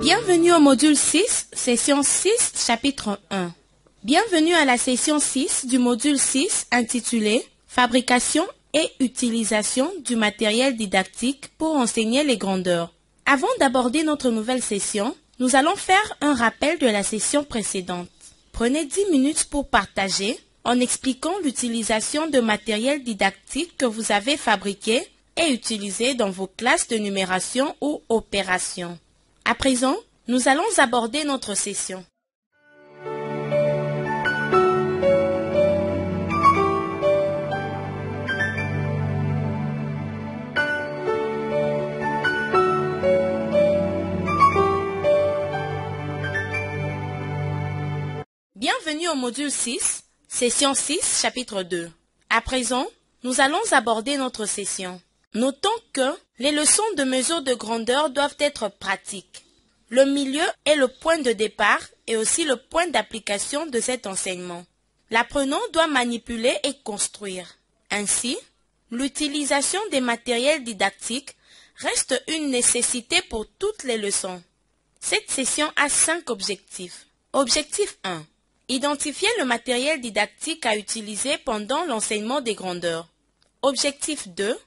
Bienvenue au module 6, session 6, chapitre 1. Bienvenue à la session 6 du module 6 intitulé « Fabrication et utilisation du matériel didactique pour enseigner les grandeurs ». Avant d'aborder notre nouvelle session, nous allons faire un rappel de la session précédente. Prenez 10 minutes pour partager en expliquant l'utilisation de matériel didactique que vous avez fabriqué et utilisé dans vos classes de numération ou opérations. À présent, nous allons aborder notre session. Bienvenue au module 6, session 6, chapitre 2. À présent, nous allons aborder notre session. Notons que les leçons de mesure de grandeur doivent être pratiques. Le milieu est le point de départ et aussi le point d'application de cet enseignement. L'apprenant doit manipuler et construire. Ainsi, l'utilisation des matériels didactiques reste une nécessité pour toutes les leçons. Cette session a 5 objectifs. Objectif 1. Identifier le matériel didactique à utiliser pendant l'enseignement des grandeurs. Objectif 2.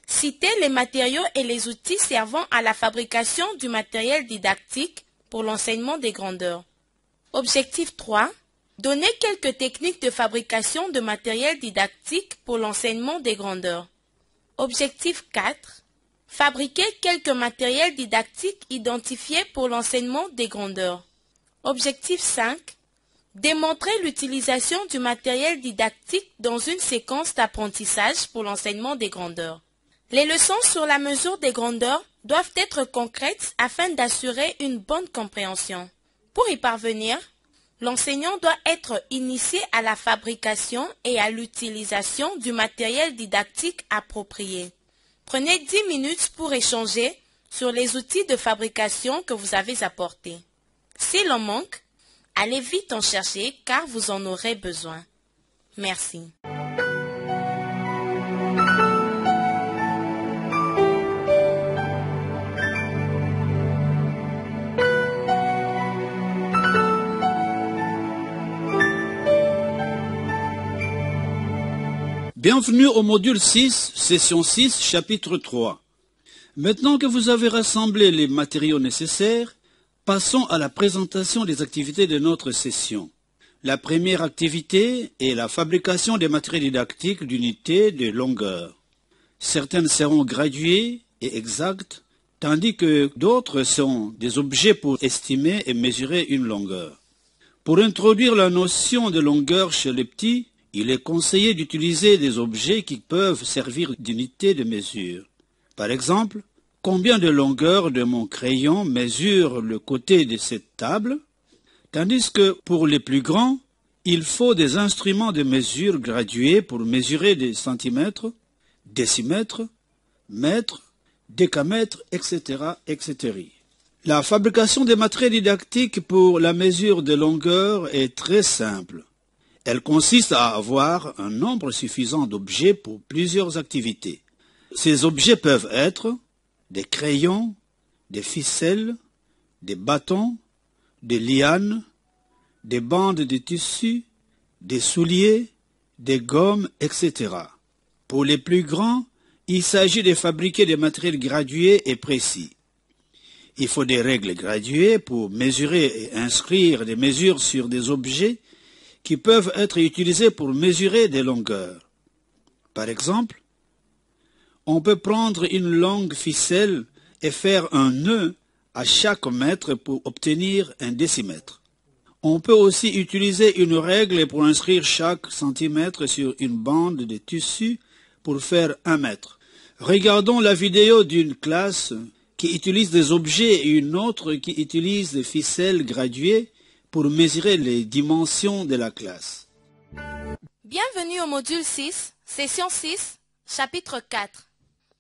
Citer les matériaux et les outils servant à la fabrication du matériel didactique pour l'enseignement des grandeurs. Objectif 3. Donner quelques techniques de fabrication de matériel didactique pour l'enseignement des grandeurs. Objectif 4. Fabriquer quelques matériels didactiques identifiés pour l'enseignement des grandeurs. Objectif 5. Démontrer l'utilisation du matériel didactique dans une séquence d'apprentissage pour l'enseignement des grandeurs. Les leçons sur la mesure des grandeurs doivent être concrètes afin d'assurer une bonne compréhension. Pour y parvenir, l'enseignant doit être initié à la fabrication et à l'utilisation du matériel didactique approprié. Prenez 10 minutes pour échanger sur les outils de fabrication que vous avez apportés. S'il en manque, allez vite en chercher car vous en aurez besoin. Merci. Bienvenue au module 6, session 6, chapitre 3. Maintenant que vous avez rassemblé les matériaux nécessaires, passons à la présentation des activités de notre session. La première activité est la fabrication des matériaux didactiques d'unités de longueur. Certaines seront graduées et exactes, tandis que d'autres sont des objets pour estimer et mesurer une longueur. Pour introduire la notion de longueur chez les petits, il est conseillé d'utiliser des objets qui peuvent servir d'unité de mesure. Par exemple, combien de longueur de mon crayon mesure le côté de cette table, tandis que pour les plus grands, il faut des instruments de mesure gradués pour mesurer des centimètres, décimètres, mètres, décamètres, etc., etc. La fabrication des matériaux didactiques pour la mesure de longueur est très simple. Elle consiste à avoir un nombre suffisant d'objets pour plusieurs activités. Ces objets peuvent être des crayons, des ficelles, des bâtons, des lianes, des bandes de tissu, des souliers, des gommes, etc. Pour les plus grands, il s'agit de fabriquer des matériels gradués et précis. Il faut des règles graduées pour mesurer et inscrire des mesures sur des objets qui peuvent être utilisés pour mesurer des longueurs. Par exemple, on peut prendre une longue ficelle et faire un nœud à chaque mètre pour obtenir un décimètre. On peut aussi utiliser une règle pour inscrire chaque centimètre sur une bande de tissu pour faire 1 mètre. Regardons la vidéo d'une classe qui utilise des objets et une autre qui utilise des ficelles graduées pour mesurer les dimensions de la classe. Bienvenue au module 6, session 6, chapitre 4.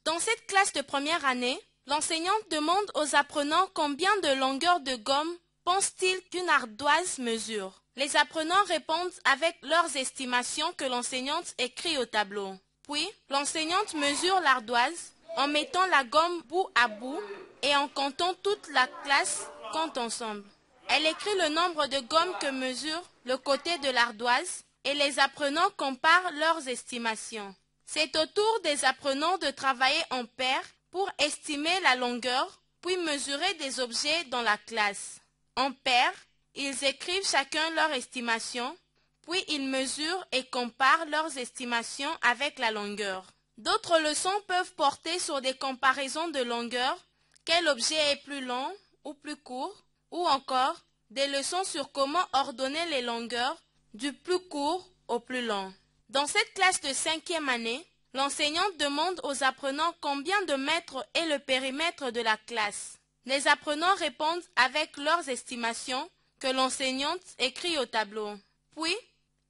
Dans cette classe de première année, l'enseignante demande aux apprenants combien de longueur de gomme pensent-ils qu'une ardoise mesure. Les apprenants répondent avec leurs estimations que l'enseignante écrit au tableau. Puis, l'enseignante mesure l'ardoise en mettant la gomme bout à bout et en comptant toute la classe comptent ensemble. Elle écrit le nombre de gommes que mesure le côté de l'ardoise et les apprenants comparent leurs estimations. C'est au tour des apprenants de travailler en paire pour estimer la longueur, puis mesurer des objets dans la classe. En paire, ils écrivent chacun leur estimation, puis ils mesurent et comparent leurs estimations avec la longueur. D'autres leçons peuvent porter sur des comparaisons de longueur, quel objet est plus long ou plus court, ou encore des leçons sur comment ordonner les longueurs du plus court au plus long. Dans cette classe de 5e année, l'enseignante demande aux apprenants combien de mètres est le périmètre de la classe. Les apprenants répondent avec leurs estimations que l'enseignante écrit au tableau. Puis,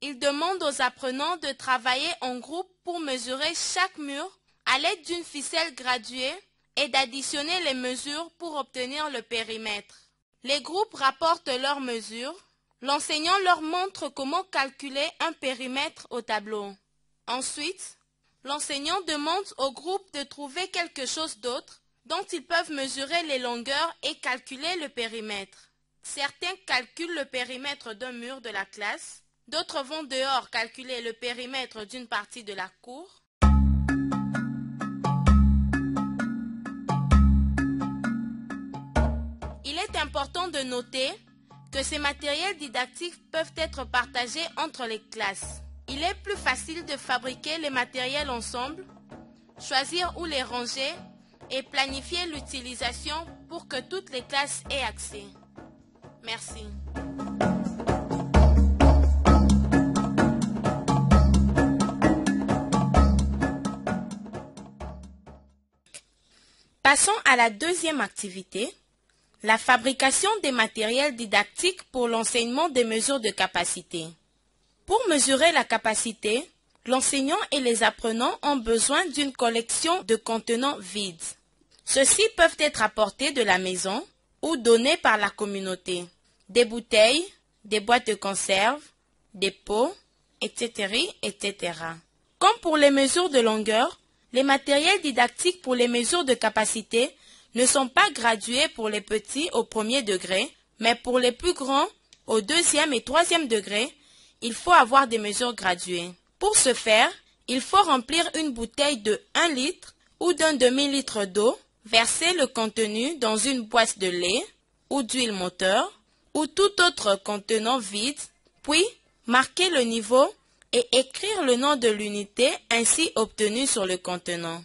ils demandent aux apprenants de travailler en groupe pour mesurer chaque mur à l'aide d'une ficelle graduée et d'additionner les mesures pour obtenir le périmètre. Les groupes rapportent leurs mesures. L'enseignant leur montre comment calculer un périmètre au tableau. Ensuite, l'enseignant demande au groupe de trouver quelque chose d'autre dont ils peuvent mesurer les longueurs et calculer le périmètre. Certains calculent le périmètre d'un mur de la classe, d'autres vont dehors calculer le périmètre d'une partie de la cour. Il est important de noter que ces matériels didactiques peuvent être partagés entre les classes. Il est plus facile de fabriquer les matériels ensemble, choisir où les ranger et planifier l'utilisation pour que toutes les classes aient accès. Merci. Passons à la deuxième activité, la fabrication des matériels didactiques pour l'enseignement des mesures de capacité. Pour mesurer la capacité, l'enseignant et les apprenants ont besoin d'une collection de contenants vides. Ceux-ci peuvent être apportés de la maison ou donnés par la communauté. Des bouteilles, des boîtes de conserve, des pots, etc., etc. Comme pour les mesures de longueur, les matériels didactiques pour les mesures de capacité ne sont pas gradués pour les petits au 1er degré, mais pour les plus grands, au 2e et 3e degré, il faut avoir des mesures graduées. Pour ce faire, il faut remplir une bouteille de 1 litre ou d'un demi-litre d'eau, verser le contenu dans une boîte de lait ou d'huile moteur ou tout autre contenant vide, puis marquer le niveau et écrire le nom de l'unité ainsi obtenue sur le contenant.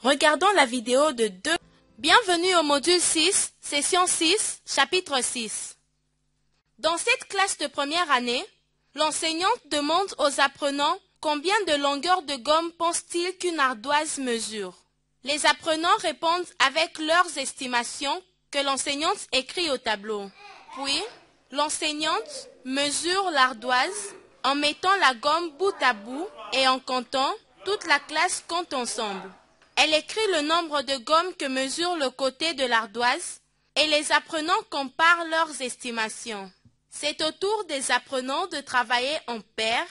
Regardons la vidéo de 2. Bienvenue au module 6, session 6, chapitre 6. Dans cette classe de première année, l'enseignante demande aux apprenants combien de longueur de gomme pense-t-il qu'une ardoise mesure. Les apprenants répondent avec leurs estimations que l'enseignante écrit au tableau. Puis, l'enseignante mesure l'ardoise en mettant la gomme bout à bout et en comptant, toute la classe compte ensemble. Elle écrit le nombre de gommes que mesure le côté de l'ardoise et les apprenants comparent leurs estimations. C'est au tour des apprenants de travailler en paire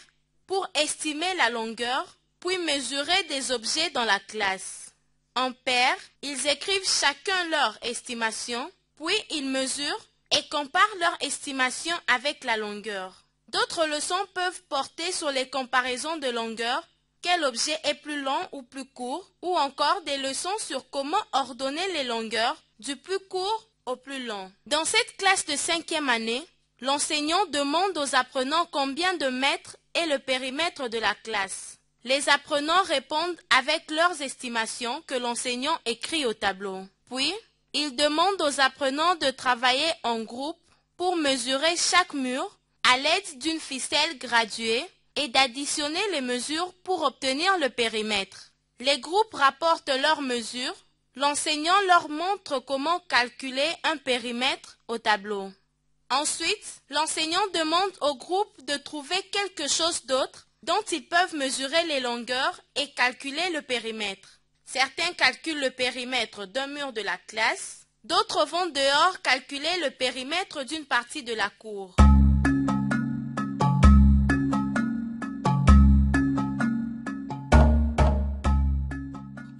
pour estimer la longueur, puis mesurer des objets dans la classe. En paire, ils écrivent chacun leur estimation, puis ils mesurent et comparent leur estimation avec la longueur. D'autres leçons peuvent porter sur les comparaisons de longueur, quel objet est plus long ou plus court, ou encore des leçons sur comment ordonner les longueurs du plus court au plus long. Dans cette classe de 5e année, l'enseignant demande aux apprenants combien de mètres est le périmètre de la classe. Les apprenants répondent avec leurs estimations que l'enseignant écrit au tableau. Puis, il demande aux apprenants de travailler en groupe pour mesurer chaque mur à l'aide d'une ficelle graduée et d'additionner les mesures pour obtenir le périmètre. Les groupes rapportent leurs mesures. L'enseignant leur montre comment calculer un périmètre au tableau. Ensuite, l'enseignant demande au groupe de trouver quelque chose d'autre dont ils peuvent mesurer les longueurs et calculer le périmètre. Certains calculent le périmètre d'un mur de la classe, d'autres vont dehors calculer le périmètre d'une partie de la cour.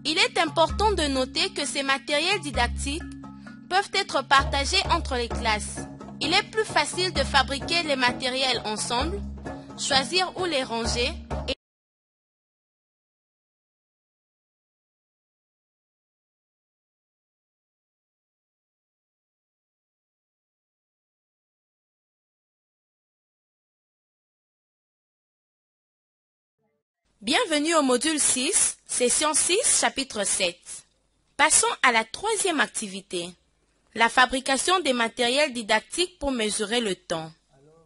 Il est important de noter que ces matériels didactiques peuvent être partagés entre les classes. Il est plus facile de fabriquer les matériels ensemble, choisir où les ranger et Bienvenue au module 6, session 6, chapitre 7. Passons à la troisième activité, la fabrication des matériels didactiques pour mesurer le temps.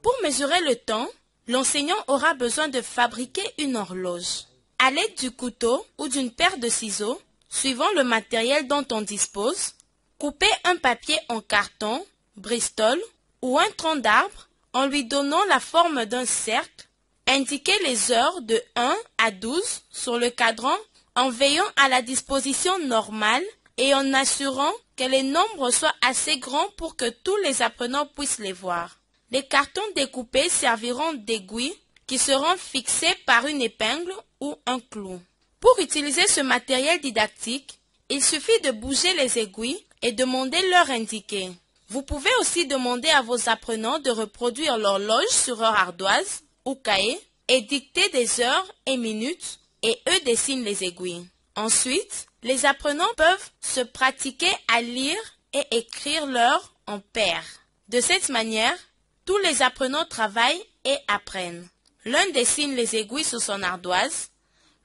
Pour mesurer le temps, l'enseignant aura besoin de fabriquer une horloge. À l'aide du couteau ou d'une paire de ciseaux, suivant le matériel dont on dispose, coupez un papier en carton, bristol ou un tronc d'arbre en lui donnant la forme d'un cercle. Indiquez les heures de 1 à 12 sur le cadran en veillant à la disposition normale et en assurant que les nombres soient assez grands pour que tous les apprenants puissent les voir. Les cartons découpés serviront d'aiguilles qui seront fixées par une épingle ou un clou. Pour utiliser ce matériel didactique, il suffit de bouger les aiguilles et demander l'heure indiquée. Vous pouvez aussi demander à vos apprenants de reproduire l'horloge sur leur ardoise ou cahier et dicter des heures et minutes et eux dessinent les aiguilles. Ensuite, les apprenants peuvent se pratiquer à lire et écrire l'heure en paire. De cette manière, tous les apprenants travaillent et apprennent. L'un dessine les aiguilles sur son ardoise,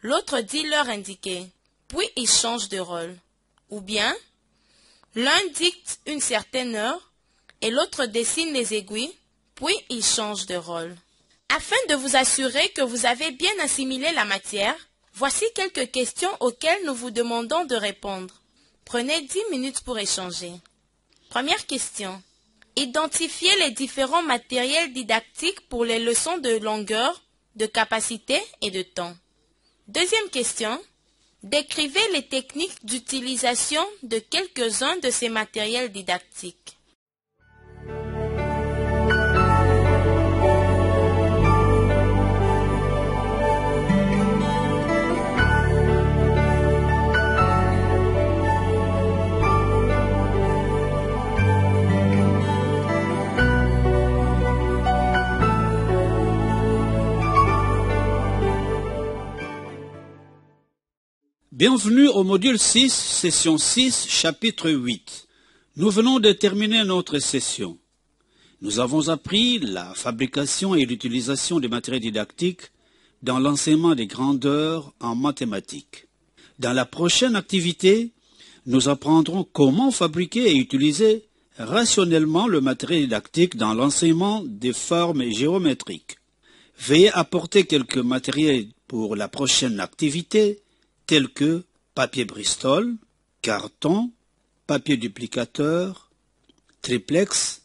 l'autre dit l'heure indiquée, puis il change de rôle. Ou bien, l'un dicte une certaine heure et l'autre dessine les aiguilles, puis il change de rôle. Afin de vous assurer que vous avez bien assimilé la matière, voici quelques questions auxquelles nous vous demandons de répondre. Prenez 10 minutes pour échanger. Première question. Identifiez les différents matériels didactiques pour les leçons de longueur, de capacité et de temps. Deuxième question. Décrivez les techniques d'utilisation de quelques-uns de ces matériels didactiques. Bienvenue au module 6, session 6, chapitre 8. Nous venons de terminer notre session. Nous avons appris la fabrication et l'utilisation des matériels didactiques dans l'enseignement des grandeurs en mathématiques. Dans la prochaine activité, nous apprendrons comment fabriquer et utiliser rationnellement le matériel didactique dans l'enseignement des formes géométriques. Veuillez apporter quelques matériels pour la prochaine activité, tels que papier Bristol, carton, papier duplicateur, triplex,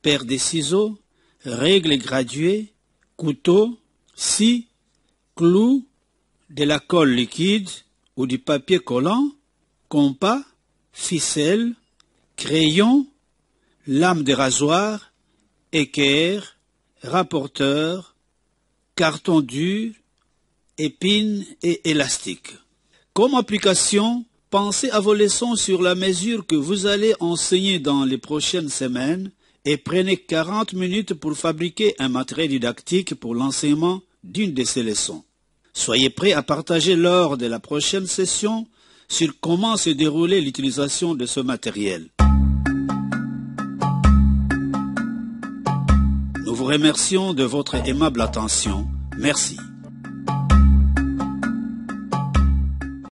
paire de ciseaux, règles graduées, couteau, scie, clou, de la colle liquide ou du papier collant, compas, ficelle, crayon, lame de rasoir, équerre, rapporteur, carton dur, épines et élastiques. Comme application, pensez à vos leçons sur la mesure que vous allez enseigner dans les prochaines semaines et prenez 40 minutes pour fabriquer un matériel didactique pour l'enseignement d'une de ces leçons. Soyez prêts à partager lors de la prochaine session sur comment se déroulait l'utilisation de ce matériel. Nous vous remercions de votre aimable attention. Merci.